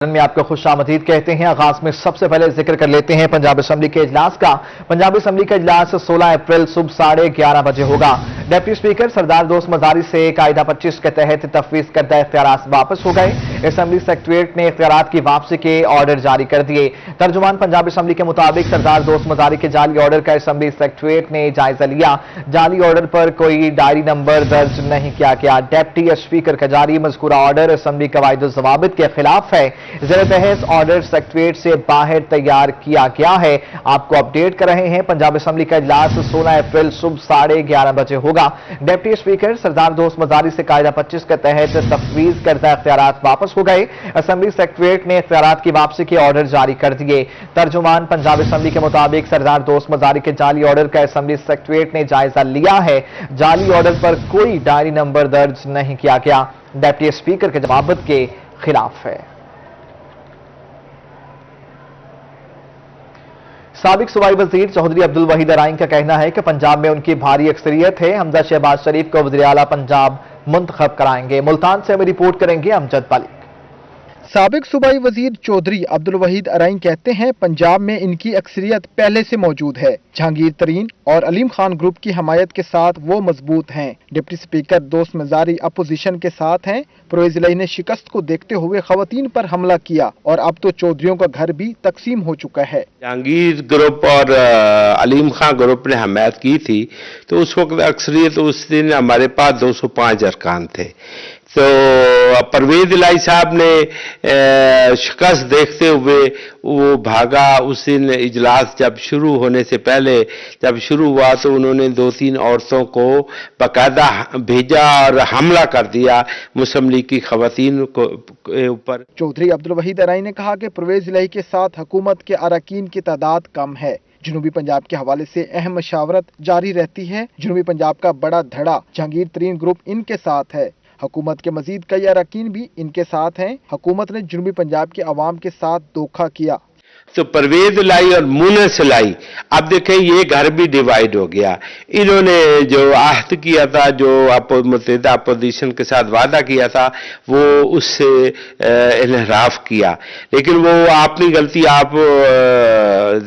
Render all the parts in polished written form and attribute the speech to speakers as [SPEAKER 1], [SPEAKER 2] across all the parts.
[SPEAKER 1] में आपको खुशामदीद कहते हैं। आगाज में सबसे पहले जिक्र कर लेते हैं पंजाब असम्बली के इजलास का। पंजाब असम्बली का इजलास 16 अप्रैल सुबह 11:30 बजे होगा। डिप्टी स्पीकर सरदार दोस्त मजारी से कायदा 25 के तहत तफवीज करदा इख्तियारात वापस हो गए। असम्बली सेक्रेटरीट ने इख्तियारात की वापसी के ऑर्डर जारी कर दिए। तर्जुमान पंजाब असम्बली के मुताबिक सरदार दोस्त मजारी के जाली ऑर्डर का असम्बली सेक्रेटरीट ने जायजा लिया। जाली ऑर्डर पर कोई डायरी नंबर दर्ज नहीं किया गया। डिप्टी स्पीकर का जारी मज़कूरा ऑर्डर असम्बली कवायद व ज़वाबित के खिलाफ है। ज़ेर बहस ऑर्डर सेक्रेटरीट से बाहर तैयार किया गया है। आपको अपडेट कर रहे हैं। पंजाब असम्बली का इजलास 16 अप्रैल सुबह 11:30 बजे होगा। डिप्टी स्पीकर सरदार दोस्त मजारी से कायदा 25 के तहत तफवीज करदा इख्तियारात वापस हो गए। असम्बली सेक्रेटरीट ने इख्तियारात की वापसी के ऑर्डर जारी कर दिए। तर्जुमान पंजाब असम्बली के मुताबिक सरदार दोस्त मजारी के जाली ऑर्डर का असम्बली सेक्रेटरीट ने जायजा लिया है। जाली ऑर्डर पर कोई डायरी नंबर दर्ज नहीं किया गया। डिप्टी स्पीकर के जवाबत के खिलाफ है। साबिक सूबाई वजीर चौधरी अब्दुल वहीद अराइन का कहना है कि पंजाब में उनकी भारी अक्सरियत है। हमजा शहबाज शरीफ को वज़ीर आला पंजाब मुंतखब कराएंगे। मुल्तान से हमें रिपोर्ट करेंगे अमजद मलिक।
[SPEAKER 2] साबिक सूबाई वजीर चौधरी अब्दुल वहीद अराइन कहते हैं पंजाब में इनकी अक्सरियत पहले से मौजूद है। जहांगीर तरीन और अलीम खान ग्रुप की हमायत के साथ वो मजबूत हैं। डिप्टी स्पीकर दोस्त मजारी अपोजिशन के साथ हैं। परवेज इलाही ने शिकस्त को देखते हुए खवातीन पर हमला किया और अब तो चौधरियों का घर भी तकसीम हो चुका है।
[SPEAKER 3] जहांगीर ग्रुप और अलीम खान ग्रुप ने हमायत की थी तो उस वक्त अक्सरियत उस दिन हमारे पास 205 अरकान थे। तो परवेज इलाही साहब ने शिकस्त देखते हुए वो भागा। उस दिन इजलास जब शुरू होने से पहले जब शुरू हुआ तो उन्होंने 2-3 औरतों को बाकायदा भेजा और हमला कर दिया मुस्लिम लीग की खवातीन के ऊपर।
[SPEAKER 2] चौधरी अब्दुल वहीद अराइन ने कहा कि परवेज इलाही के साथ हुकूमत के अरकान की तादाद कम है। जनूबी पंजाब के हवाले से अहम मशावरत जारी रहती है। जनूबी पंजाब का बड़ा धड़ा जहांगीर तरीन ग्रुप इनके साथ है। हुकूमत के मजीद कई अरकान भी इनके साथ हैं। हुकूमत ने जनूबी पंजाब के अवाम के साथ धोखा किया।
[SPEAKER 3] तो परवेज इलाही और मुनस इलाही अब देखें ये घर भी डिवाइड हो गया। इन्होंने जो आहद किया था, जो मुत्तहिदा अपोजिशन के साथ वादा किया था, वो उससे इनहराफ किया। लेकिन वो अपनी गलती आप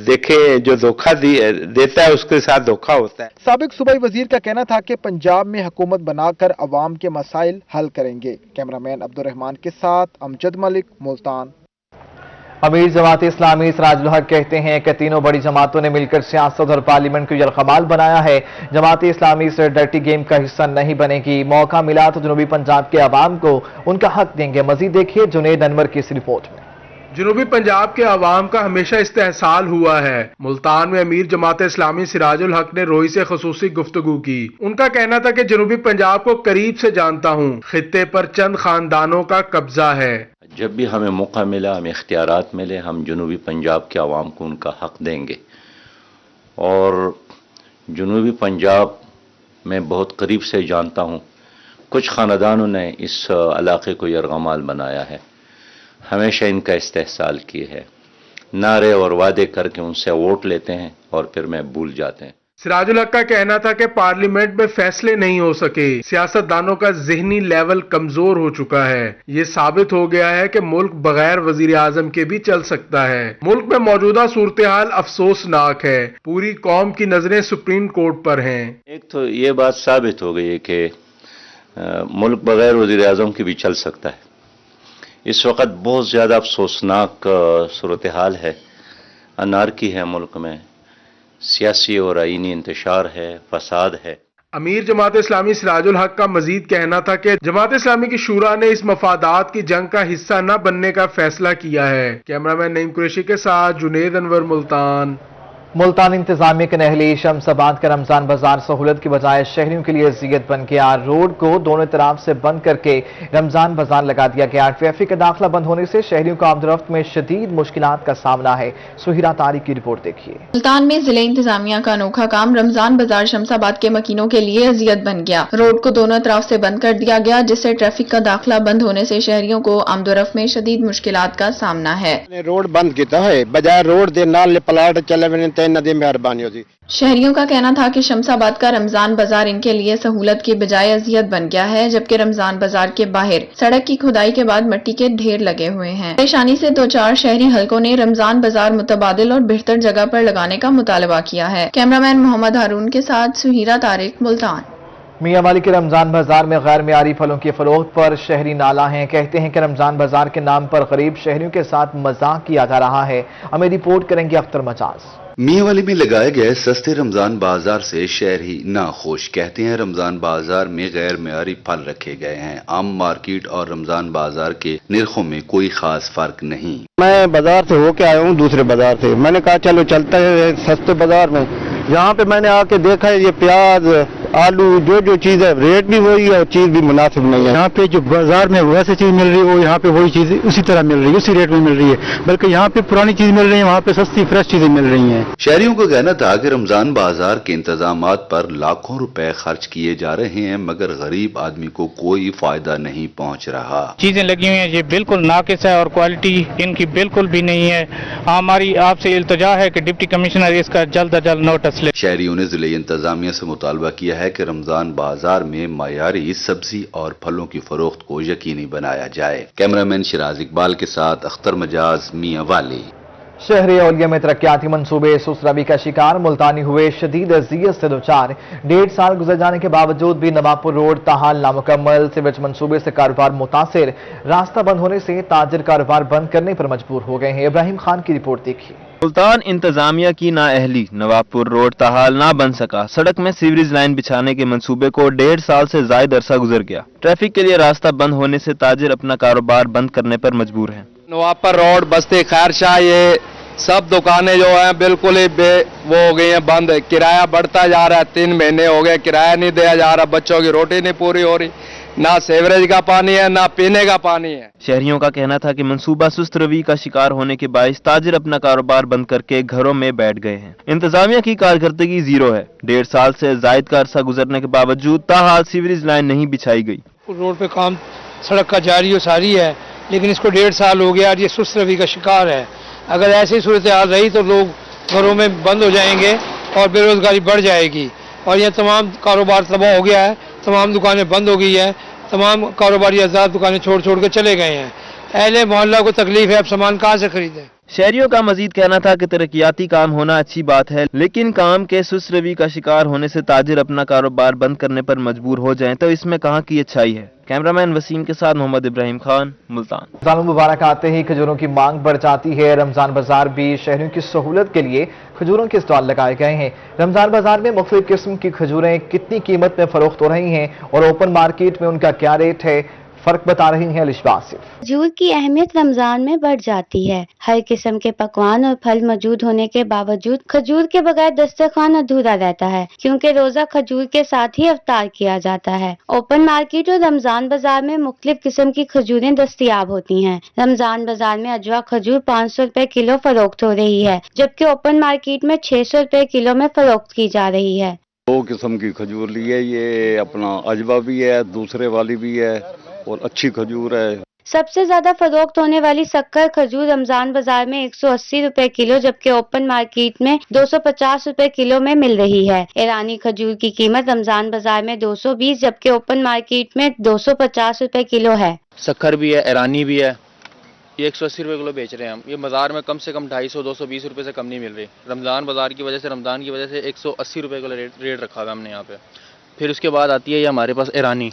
[SPEAKER 3] देखें, जो धोखा देता है उसके साथ धोखा होता है।
[SPEAKER 2] साबिक सूबाई वजीर का कहना था कि पंजाब में हुकूमत बनाकर अवाम के मसाइल हल करेंगे। कैमरामैन अब्दुल रहमान के साथ अमजद मलिक, मुल्तान।
[SPEAKER 1] अमीर जमात इस्लामी सिराजुल हक कहते हैं कि तीनों बड़ी जमातों ने मिलकर सियासत और पार्लियामेंट को यलखमाल बनाया है। जमात इस्लामी इस डर्टी गेम का हिस्सा नहीं बनेगी। मौका मिला तो जनूबी पंजाब के अवाम को उनका हक देंगे। मजीद देखिए जुनेद अनवर की इस रिपोर्ट में।
[SPEAKER 4] जनूबी पंजाब के अवाम का हमेशा इस्तेहसाल हुआ है। मुल्तान में अमीर जमात इस्लामी सिराजुल हक ने रोही से खसूसी गुफ्तगू की। उनका कहना था कि जनूबी पंजाब को करीब से जानता हूँ, खित्ते पर चंद खानदानों का कब्जा है।
[SPEAKER 5] जब भी हमें मौका मिला, हमें इख्तियारात मिले, हम जनूबी पंजाब के अवाम को उनका हक देंगे। और जनूबी पंजाब में बहुत करीब से जानता हूँ। कुछ खानदानों ने इस इलाके को यरगमाल बनाया है, हमेशा इनका इस्तेहसाल किए है। नारे और वादे करके उनसे वोट लेते हैं और फिर मैं भूल जाते हैं।
[SPEAKER 4] सिराजुल हक का कहना था कि पार्लियामेंट में फैसले नहीं हो सके। सियासतदानों का ज़हनी लेवल कमजोर हो चुका है। ये साबित हो गया है कि मुल्क बगैर वजीर आजम के भी चल सकता है। मुल्क में मौजूदा सूरत हाल अफसोसनाक है। पूरी कौम की नजरें सुप्रीम कोर्ट पर हैं।
[SPEAKER 5] एक तो ये बात साबित हो गई है कि मुल्क बगैर वजीर आजम के भी चल सकता है। इस वक्त बहुत ज़्यादा अफसोसनाक सूरत हाल है। अनारकी है मुल्क में, सियासी और आईनी इंतशार है, फसाद है।
[SPEAKER 4] अमीर जमात इस्लामी सिराजुल हक का मजीद कहना था कि जमात इस्लामी की शूरा ने इस मफादात की जंग का हिस्सा न बनने का फैसला किया है। कैमरामैन नईम कुरैशी के साथ जुनेद अनवर, मुल्तान।
[SPEAKER 1] मुल्तान इंतजामिया के नहली शमसाबाद का रमजान बाजार सहूलत की बजाय शहरियों के लिए अजियत बन गया। रोड को दोनों तरफ से बंद करके रमजान बाजार लगा दिया गया। ट्रैफिक का दाखिला बंद होने से शहरियों को आमदरफ्त में शदीद मुश्किलात का सामना है। सुहिरा तारिक की रिपोर्ट देखिए।
[SPEAKER 6] मुल्तान में जिले इंतजामिया का अनोखा काम रमजान बाजार शमसाबाद के मकीनों के लिए अजियत बन गया। रोड को दोनों तरफ से बंद कर दिया गया, जिससे ट्रैफिक का दाखिला बंद होने से शहरियों को आमदरफ्त में शदीद मुश्किलात का सामना है।
[SPEAKER 7] रोड बंद किया है, बजाय रोड के नाल प्लाट चले ਤੇ ਇਹਨਾਂ ਦੀ ਮਿਹਰਬਾਨੀ ਹੋਦੀ।
[SPEAKER 6] शहरियों का कहना था कि शमशाबाद का रमजान बाजार इनके लिए सहूलत की बजाय अजियत बन गया है, जबकि रमजान बाजार के बाहर सड़क की खुदाई के बाद मिट्टी के ढेर लगे हुए हैं। परेशानी से 2-4 शहरी हलकों ने रमजान बाजार मुतबादिल और बेहतर जगह पर लगाने का मुतालबा किया है। कैमरामैन मोहम्मद हारून के साथ सुहीरा तारिक, मुल्तान।
[SPEAKER 1] मियांवाली के रमजान बाजार में गैर मियारी फलों की फरोख्त पर शहरी नाला हैं। कहते हैं कि रमजान बाजार के नाम पर गरीब शहरियों के साथ मजाक किया जा रहा है। हमें रिपोर्ट करेंगे अख्तर मजाज।
[SPEAKER 8] मियांवाली में लगाए गए सस्ते रमजान बाजार से शहरी नाखुश। कहते हैं रमजान बाजार में गैर मियारी फल रखे गए हैं। आम मार्केट और रमजान बाजार के निर्खों में कोई खास फर्क नहीं।
[SPEAKER 7] मैं बाजार से होके आया हूँ, दूसरे बाजार से। मैंने कहा चलो चलते हैं सस्ते बाजार में। यहाँ पे मैंने आके देखा है ये प्याज, आलू, जो चीज है रेट भी वही है और चीज भी मुनासिब नहीं है। यहाँ पे जो बाजार में वैसे चीज मिल रही है वो यहाँ पे वही चीज उसी तरह मिल रही है, उसी रेट में मिल रही है, बल्कि यहाँ पे पुरानी चीज मिल रही है, वहाँ पे सस्ती फ्रेश चीजें मिल रही हैं।
[SPEAKER 8] शहरियों का कहना था कि रमजान बाजार के इंतजामात पर लाखों रुपए खर्च किए जा रहे हैं, मगर गरीब आदमी को कोई फायदा नहीं पहुँच रहा।
[SPEAKER 9] चीजें लगी हुई हैं, ये बिल्कुल नाकिस है और क्वालिटी इनकी बिल्कुल भी नहीं है। हमारी आपसे इल्तजा है कि डिप्टी कमिश्नर इसका जल्द अज जल्द नोटिस ले।
[SPEAKER 8] शहरियों ने जिले इंतजामिया से मुतालबा किया है कि रमजान बाजार में मायारी सब्जी और फलों की फरोख्त को यकीनी बनाया जाए। कैमरामैन शिराज इकबाल के साथ अख्तर मजाज, मियांवाली।
[SPEAKER 1] शहरी औलिया में तरक्याती मंसूबे सुसरबी का शिकार मुल्तानी हुए शदीद अजियत से दोचार। 1.5 साल गुजर जाने के बावजूद भी नवाबपुर रोड ताहाल नामुकम्मल। सिविज मंसूबे से कारोबार मुतासिर। रास्ता बंद होने से ताजिर कारोबार बंद करने पर मजबूर हो गए हैं। इब्राहिम खान की रिपोर्ट देखिए।
[SPEAKER 10] मुल्तान इंतजामिया की नाअहली, नवाबपुर रोड ताहाल ना बन सका। सड़क में सीवरेज लाइन बिछाने के मंसूबे को 1.5 साल से ज्यादा अरसा गुजर गया। ट्रैफिक के लिए रास्ता बंद होने से ताजिर अपना कारोबार बंद करने पर मजबूर हैं।
[SPEAKER 11] नवाबपुर रोड, बस्ती खैरशाह, ये सब दुकानें जो हैं बिल्कुल ही वो हो गई हैं बंद। किराया बढ़ता जा रहा है, 3 महीने हो गए किराया नहीं दिया जा रहा। बच्चों की रोटी नहीं पूरी हो रही, ना सीवरेज का पानी है ना पीने का पानी है।
[SPEAKER 10] शहरियों का कहना था कि मंसूबा सुस्त रवि का शिकार होने के बायस ताजिर अपना कारोबार बंद करके घरों में बैठ गए हैं। इंतजामिया की कारकर्दगी जीरो है। 1.5 साल से जायद का अरसा गुजरने के बावजूद ताहाल सीवरेज लाइन नहीं बिछाई गई।
[SPEAKER 12] रोड पे काम सड़क का जारी सारी है, लेकिन इसको 1.5 साल हो गया और ये सुस्त रवि का शिकार है। अगर ऐसी सूरत हाल रही तो लोग घरों में बंद हो जाएंगे और बेरोजगारी बढ़ जाएगी और यह तमाम कारोबार तबाह हो गया है। तमाम दुकानें बंद हो गई है, तमाम कारोबारी आजाद दुकानें छोड़ के चले गए हैं। अहले मोहल्ला को तकलीफ है, अब सामान कहाँ से खरीदें।
[SPEAKER 10] शहरियों का मजीद कहना था कि तरक्याती काम होना अच्छी बात है, लेकिन काम के सुस्त रवि का शिकार होने से ताजिर अपना कारोबार बंद करने पर मजबूर हो जाएं तो इसमें कहाँ की अच्छाई है। कैमरामैन वसीम के साथ मोहम्मद इब्राहिम खान, मुल्तान। रमजान मुबारक आते ही खजूरों की मांग बढ़ जाती है। रमजान बाजार भी शहरियों की सहूलत के लिए खजूरों के स्टॉल लगाए गए हैं। रमजान बाजार में मुख्तलिफ किस्म की खजूरें कितनी कीमत में फरोख्त हो रही हैं और ओपन मार्केट में उनका क्या रेट है, फर्क बता रही हैं अलिशा आसिफ।
[SPEAKER 13] खजूर की अहमियत रमजान में बढ़ जाती है। हर किस्म के पकवान और फल मौजूद होने के बावजूद खजूर के बगैर दस्तरखान अधूरा रहता है, क्योंकि रोजा खजूर के साथ ही अफ्तार किया जाता है। ओपन मार्केट और रमजान बाजार में मुख्तलिफ किस्म की खजूरें दस्तयाब होती हैं। रमजान बाजार में अजवा खजूर 500 रुपए किलो फरोख्त हो रही है, जबकि ओपन मार्केट में 600 रुपए किलो में फरोख्त की जा रही है।
[SPEAKER 14] 2 किस्म की खजूर ली है, ये अपना अजवा भी है, दूसरे वाली भी है और अच्छी खजूर है।
[SPEAKER 13] सबसे ज्यादा फरोख्त होने वाली शक्कर खजूर रमजान बाजार में 180 रुपए किलो, जबकि ओपन मार्केट में 250 रुपए किलो में मिल रही है। ईरानी खजूर की कीमत रमजान बाजार में 220, जबकि ओपन मार्केट में 250 रुपए किलो है।
[SPEAKER 15] शक्कर भी है, ईरानी भी है, ये 180 रुपए किलो बेच रहे हैं हम। ये बाजार में कम से कम 250-220 रुपए से कम नहीं मिल रही। रमजान बाजार की वजह से, रमजान की वजह से 180 रुपए किलो रेट रखा हुआ है हमने यहाँ पे। फिर उसके बाद आती है ये हमारे पास ईरानी,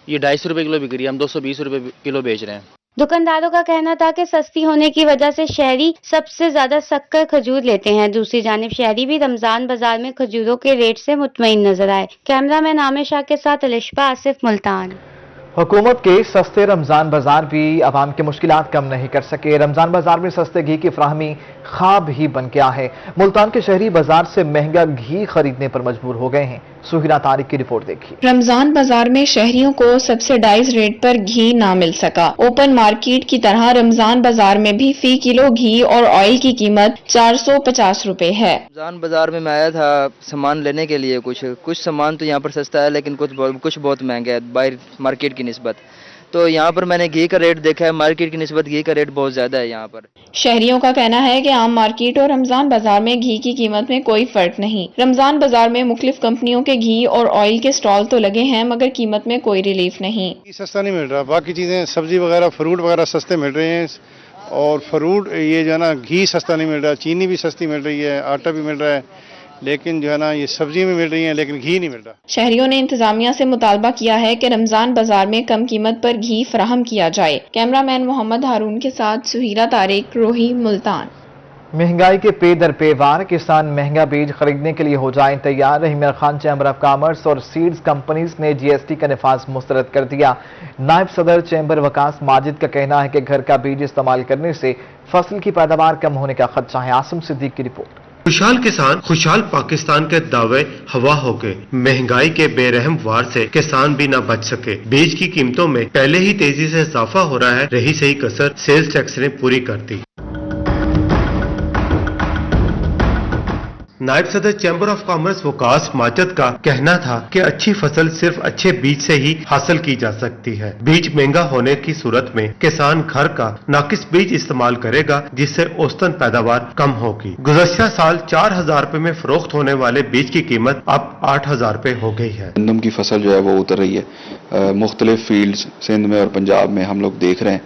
[SPEAKER 15] ये 250 रुपए किलो बिक रही है, हम 220 रुपए किलो बेच रहे हैं।
[SPEAKER 13] दुकानदारों का कहना था कि सस्ती होने की वजह से शहरी सबसे ज्यादा शक्कर खजूर लेते हैं। दूसरी जानिब शहरी भी रमजान बाजार में खजूरों के रेट से मुतमईन नजर आए। कैमरामैन आमिर शाह के साथ अलिशा आसिफ, मुल्तान।
[SPEAKER 1] हुकूमत के सस्ते रमजान बाजार भी आवाम की मुश्किलात कम नहीं कर सके। रमजान बाजार में सस्ते घी की फराहमी ख्वाब ही बन गया है। मुल्तान के शहरी बाजार से महंगा घी खरीदने पर मजबूर हो गए हैं। सुहीरा तारिक की रिपोर्ट देखिए।
[SPEAKER 6] रमजान बाजार में शहरियों को सब्सिडाइज रेट पर घी ना मिल सका। ओपन मार्केट की तरह रमजान बाजार में भी फी किलो घी और ऑयल की कीमत 450 रुपए है।
[SPEAKER 16] रमजान बाजार में मैं आया था सामान लेने के लिए। कुछ सामान तो यहाँ पर सस्ता है, लेकिन कुछ बहुत महंगा है बाहर मार्केट की निस्बत। تو यहाँ पर मैंने घी का रेट देखा है, मार्केट की निस्बत घी का रेट बहुत ज़्यादा है यहाँ पर।
[SPEAKER 6] शहरियों का कहना है कि आम मार्केट और रमजान बाजार में घी की कीमत में कोई फर्क नहीं। रमजान बाजार में मुख्तलिफ कंपनियों के घी और ऑयल के स्टॉल तो लगे हैं मगर कीमत में कोई रिलीफ नहीं।
[SPEAKER 7] सस्ता नहीं मिल रहा, बाकी चीज़ें सब्जी वगैरह फ्रूट वगैरह सस्ते मिल रहे हैं, और फ्रूट ये जो है ना घी सस्ता नहीं मिल रहा, चीनी भी सस्ती मिल रही है, आटा भी मिल रहा है, लेकिन जो है ना ये सब्जी भी मिल रही है लेकिन घी नहीं मिल रहा।
[SPEAKER 6] शहरियों ने इंतजामिया से मुतालबा किया है कि रमजान बाजार में कम कीमत पर घी फराहम किया जाए। कैमरामैन मोहम्मद हारून के साथ सुहीरा तारिक, रोही, मुल्तान।
[SPEAKER 1] महंगाई के पे दर पे वार, किसान महंगा बीज खरीदने के लिए हो जाएं तैयार। रहीम खान चैम्बर ऑफ कॉमर्स और सीड्स कंपनीज ने जीएसटी का नफाज मुस्तरद कर दिया। नायब सदर चैम्बर वकास माजिद का कहना है कि घर का बीज इस्तेमाल करने से फसल की पैदावार कम होने का खदशा है। आसिम सिद्दीक की रिपोर्ट।
[SPEAKER 17] खुशहाल किसान खुशहाल पाकिस्तान के दावे हवा हो गए। महंगाई के बेरहम वार से किसान भी न बच सके। बीज की कीमतों में पहले ही तेजी से इजाफा हो रहा है, रही सही कसर सेल्स टैक्स ने पूरी कर दी। नायब सदर chamber of commerce Waqas Majid का कहना था कि अच्छी फसल सिर्फ अच्छे बीज से ही हासिल की जा सकती है। बीज महंगा होने की सूरत में किसान घर का नाकिस बीज इस्तेमाल करेगा, जिससे औसतन पैदावार कम होगी। गुज़श्ता साल 4,000 रुपए में फरोख्त होने वाले बीज की कीमत अब 8,000 रुपए हो गई है।
[SPEAKER 18] गंदम की फसल जो है वो उतर रही है, मुख्तलिफ फील्ड्स सिंध में और पंजाब में हम लोग देख रहे हैं,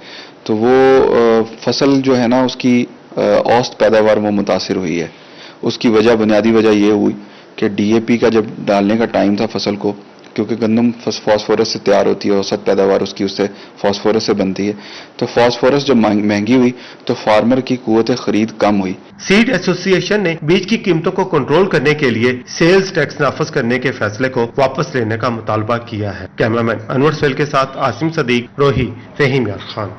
[SPEAKER 18] तो वो फसल जो है ना उसकी औसत पैदावार वो मुतासिर हुई है। उसकी वजह, बुनियादी वजह ये हुई कि डीएपी का जब डालने का टाइम था फसल को, क्योंकि गंदम फास्फोरस से तैयार होती है, औसत पैदावार उसकी उससे फास्फोरस से बनती है, तो फास्फोरस जब महंगी हुई तो फार्मर की कुव्वत खरीद कम हुई।
[SPEAKER 17] सीड एसोसिएशन ने बीज की कीमतों को कंट्रोल करने के लिए सेल्स टैक्स नाफज करने के फैसले को वापस लेने का मुतालबा किया है। कैमरामैन अनवर सवेल के साथ आसिम सदीक, रोही, रहीम खान।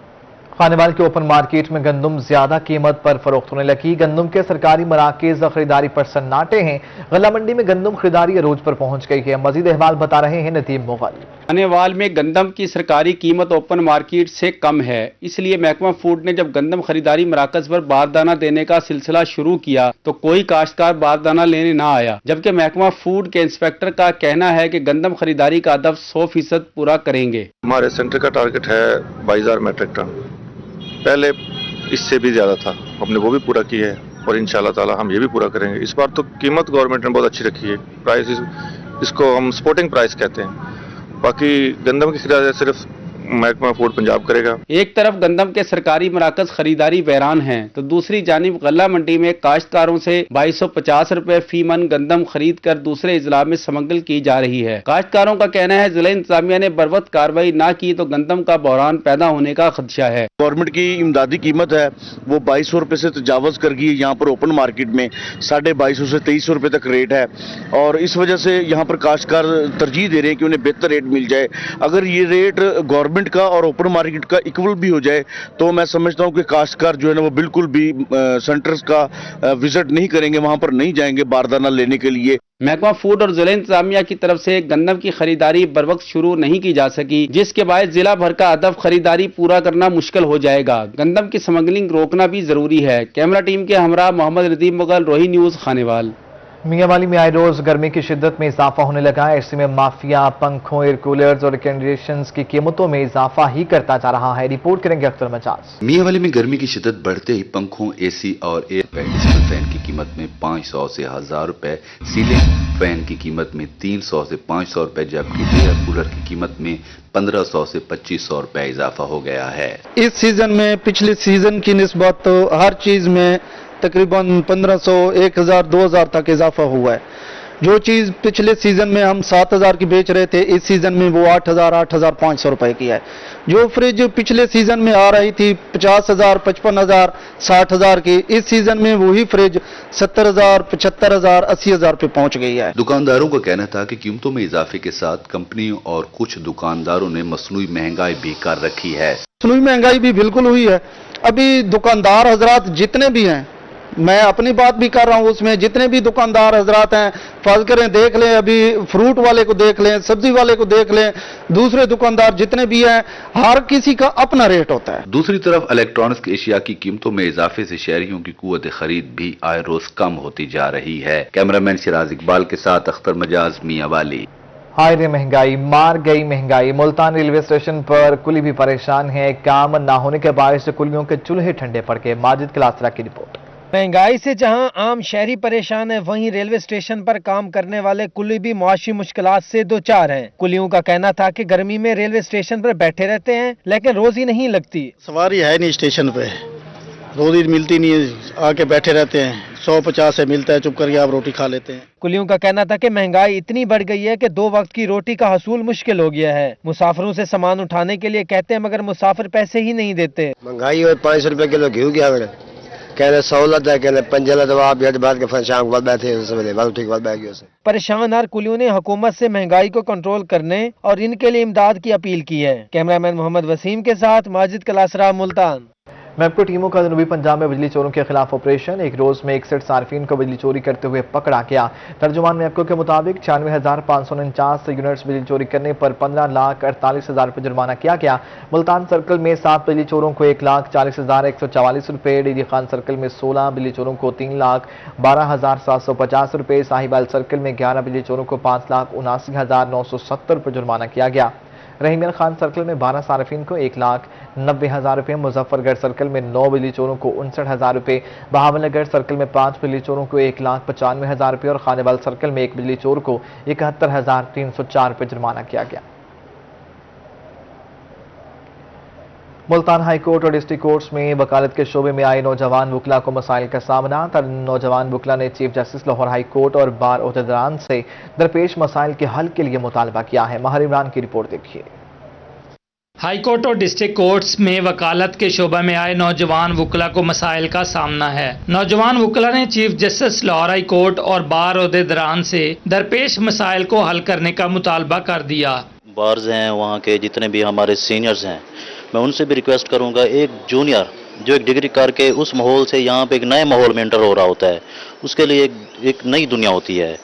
[SPEAKER 1] खानेवाल के ओपन मार्केट में गंदम ज्यादा कीमत पर फरोख्त होने लगी। गंदम के सरकारी मराकज खरीदारी पर सन्नाटे हैं। गल्ला मंडी में गंदम खरीदारी अरूज पर पहुंच गई है। मजीद अहवाल बता रहे हैं नदीम मुगल।
[SPEAKER 19] खानेवाल में गंदम की सरकारी कीमत ओपन मार्केट से कम है, इसलिए महकमा फूड ने जब गंदम खरीदारी मराकज पर बारदाना देने का सिलसिला शुरू किया तो कोई काश्तकार बारदाना लेने ना आया, जबकि महकमा फूड के इंस्पेक्टर का कहना है कि गंदम खरीदारी का हदफ 100% पूरा करेंगे।
[SPEAKER 20] हमारे सेंटर का टारगेट है 22,000 मेट्रिक टन, पहले इससे भी ज्यादा था, हमने वो भी पूरा किया है और इंशाल्लाह ताला हम ये भी पूरा करेंगे। इस बार तो कीमत गवर्नमेंट ने बहुत अच्छी रखी है, प्राइस इसको हम स्पोर्टिंग प्राइस कहते हैं। बाकी गंदम की खरीदारी सिर्फ महकमा फूड पंजाब करेगा। एक तरफ गंदम के सरकारी मराकज खरीदारी वैरान हैं, तो दूसरी जानिब गल्ला मंडी में काश्तकारों से 2250 रुपए फी मन गंदम खरीद कर दूसरे इजला में स्मगल की जा रही है। काश्तकारों का कहना है जिला इंतजामिया ने बरवक्त कार्रवाई ना की तो गंदम का बहरान पैदा होने का खदशा है।
[SPEAKER 21] गवर्नमेंट की इमदादी कीमत है वो 2200 रुपए से तजावज कर गई। यहाँ पर ओपन मार्केट में 2250 से 2300 रुपए तक रेट है, और इस वजह से यहाँ पर काश्तकार तरजीह दे रहे हैं कि उन्हें बेहतर रेट मिल जाए। अगर ये रेट गवर्नमेंट का और ओपन मार्केट का इक्वल भी हो जाए तो मैं समझता हूं कि काश्तकार जो है ना वो बिल्कुल भी सेंटर्स का विजिट नहीं करेंगे, वहां पर नहीं जाएंगे बारदाना लेने के लिए।
[SPEAKER 19] महकमा फूड और जिला इंतजामिया की तरफ से गंदम की खरीदारी बरवक्त शुरू नहीं की जा सकी, जिसके बाद जिला भर का हदफ खरीदारी पूरा करना मुश्किल हो जाएगा। गंदम की स्मगलिंग रोकना भी जरूरी है। कैमरा टीम के हमरा मोहम्मद नदीम मुगल, रोही न्यूज, खानेवाल।
[SPEAKER 1] मियांवाली में आए रोज गर्मी की शिद्दत में इजाफा होने लगा है। ऐसे में माफिया पंखों, एयर कूलर्स और कंडीशनर्स की कीमतों में इजाफा ही करता जा रहा है। रिपोर्ट करेंगे अख्तर मजाज।
[SPEAKER 8] मियांवाली में गर्मी की शिद्दत बढ़ते ही पंखों, एसी और एयर कंडीशनर फैन की कीमत में 500 से 1000 रुपए, सीलिंग फैन की कीमत में 300 से 500 रुपए, जबकि एयर कूलर की कीमत में 1500 से 2500 रुपए इजाफा हो गया है।
[SPEAKER 7] इस सीजन में पिछले सीजन की निस्बत तो हर चीज में तकरीबन 1500, 1000, 2000 तक इजाफा हुआ है। जो चीज पिछले सीजन में हम 7000 की बेच रहे थे, इस सीजन में वो 8000, 8500 रुपए की है। जो फ्रिज पिछले सीजन में आ रही थी 50,000, 55,000, 60,000 की, इस सीजन में वही फ्रिज 70,000, 75,000, 80,000 पे पहुंच गई है।
[SPEAKER 8] दुकानदारों का कहना था कि कीमतों में इजाफे के साथ कंपनियों और कुछ दुकानदारों ने मसनूई महंगाई भी कर रखी है।
[SPEAKER 7] मसनूई महंगाई भी बिल्कुल हुई है। अभी दुकानदार हजरात जितने भी हैं, मैं अपनी बात भी कर रहा हूं, उसमें जितने भी दुकानदार हजरात हैं, फर्ज करें देख लें, अभी फ्रूट वाले को देख लें, सब्जी वाले को देख लें, दूसरे दुकानदार जितने भी हैं, हर किसी का अपना रेट होता है।
[SPEAKER 8] दूसरी तरफ इलेक्ट्रॉनिक्स की एशिया की कीमतों में इजाफे से शहरियों की कुव्वत खरीद भी आए रोज कम होती जा रही है। कैमरामैन शिराज इकबाल के साथ अख्तर मजाज, मियांवाली।
[SPEAKER 1] हाय रे महंगाई, मार गई महंगाई। मुल्तान रेलवे स्टेशन पर कुली भी परेशान है। काम ना होने के बायस कुलियों के चूल्हे ठंडे पड़ गए। माजिद क्लासरा की रिपोर्ट।
[SPEAKER 3] महंगाई से जहां आम शहरी परेशान है, वहीं रेलवे स्टेशन पर काम करने वाले कुली भी मुआशी मुश्किलात से दो चार हैं। कुलियों का कहना था कि गर्मी में रेलवे स्टेशन पर बैठे रहते हैं, लेकिन रोजी नहीं लगती।
[SPEAKER 22] सवारी है नहीं स्टेशन पे, रोजी मिलती नहीं है, आके बैठे रहते हैं। 150 से मिलता है, चुप करके आप रोटी खा लेते हैं।
[SPEAKER 3] कुलियों का कहना था कि महंगाई इतनी बढ़ गई है कि 2 वक्त की रोटी का हसूल मुश्किल हो गया है। मुसाफिरों से सामान उठाने के लिए कहते हैं, मगर मुसाफिर पैसे ही नहीं देते।
[SPEAKER 23] महंगाई और 500 रुपए किलो घी गया, कहने सहूलत है, कहने पंजला दवा बाद के शाम के बाद बैठे सवेरे बाद ठीक बाद बैठ गए।
[SPEAKER 3] परेशान हर कुलियों ने हुकूमत से महंगाई को कंट्रोल करने और इनके लिए इमदाद की अपील की है। कैमरामैन मोहम्मद वसीम के साथ माजिद क्लासरा, मुल्तान।
[SPEAKER 1] मैपको टीमों का जनूबी पंजाब में बिजली चोरों के खिलाफ ऑपरेशन। एक रोज में 61 सार्फिन को बिजली चोरी करते हुए पकड़ा गया। तर्जुमान मैपको के मुताबिक 96,549 यूनिट्स बिजली चोरी करने पर 15,48,000 रुपये जुर्माना किया गया। मुल्तान सर्कल में 7 बिजली चोरों को 1,40,144 रुपये, डीडी खान सर्कल में 16 बिजली चोरों को 3,12,750 रुपये, साहिबाल सर्कल में 11 बिजली चोरों को 5,79,970 रुपये जुर्माना किया गया। रहीमिया खान सर्कल में 12 सार्फिन को 1,90,000 रुपये, मुजफ्फरगढ़ सर्कल में 9 बिजली चोरों को 59,000 रुपये, बहावलनगर सर्कल में 5 बिजली चोरों को 1,95,000 रुपये और खानेवाल सर्कल में 1 बिजली चोर को 71,304 रुपये जुर्माना किया गया। मुल्तान हाई कोर्ट और डिस्ट्रिक्ट कोर्ट्स में वकालत के शोबे में आए नौजवान वकला को मसाइल का सामना। नौजवान वकला ने chief justice Lahore high court और बार ओहदेदारान से दरपेश मसाइल के हल के लिए मुतालबा किया है। महर इमरान की रिपोर्ट देखिए।
[SPEAKER 24] हाई कोर्ट और डिस्ट्रिक्ट कोर्ट्स में वकालत के शोबे में आए नौजवान वकला को मसाइल का सामना है। नौजवान वकला ने chief justice Lahore high court और बार ओहदेदारान से दरपेश मसाइल को हल करने का मुतालबा कर दिया।
[SPEAKER 25] बार्स हैं, वहाँ के जितने भी हमारे सीनियर्स हैं, मैं उनसे भी रिक्वेस्ट करूंगा, एक जूनियर जो एक डिग्री करके उस माहौल से यहाँ पे एक नए माहौल में एंटर हो रहा होता है, उसके लिए एक नई दुनिया होती है।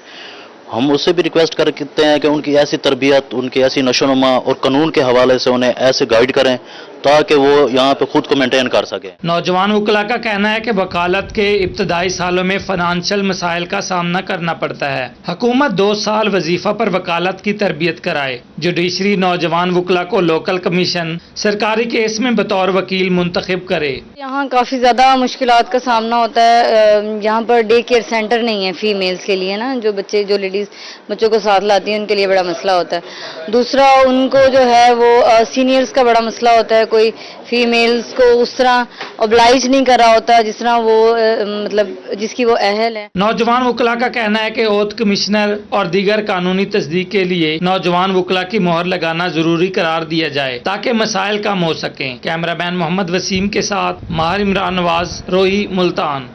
[SPEAKER 25] हम उससे भी रिक्वेस्ट करते हैं कि उनकी ऐसी तरबियत, उनकी ऐसी नशोनुमा और कानून के हवाले से उन्हें ऐसे गाइड करें ताकि वो यहाँ पे खुद को मेंटेन कर सके।
[SPEAKER 24] नौजवान वकला का कहना है कि वकालत के इब्तदाई सालों में फाइनेंशियल मसाइल का सामना करना पड़ता है। हुकूमत 2 साल वजीफा पर वकालत की तरबियत कराए। जुडिशरी नौजवान वकला को लोकल कमीशन सरकारी केस में बतौर वकील मुंतखब करे।
[SPEAKER 26] यहाँ काफ़ी ज़्यादा मुश्किलात का सामना होता है। यहाँ पर डे केयर सेंटर नहीं है फीमेल्स के लिए ना, जो लेडीज़ बच्चों को साथ लाती हैं उनके लिए बड़ा मसला होता है। दूसरा, उनको जो है वो सीनियर्स का बड़ा मसला होता है, कोई फीमेल्स को उस तरह ऑब्लाइज नहीं कर रहा होता जिस तरह वो मतलब जिसकी वो अहल है।
[SPEAKER 24] नौजवान वकला का कहना है कि ओथ कमिश्नर और दीगर कानूनी तस्दीक के लिए नौजवान वकला की मोहर लगाना जरूरी करार दिया जाए ताकि मसाइल कम हो सकें। कैमरामैन मोहम्मद वसीम के साथ माहिर इमरान नवाज, रोही, मुल्तान।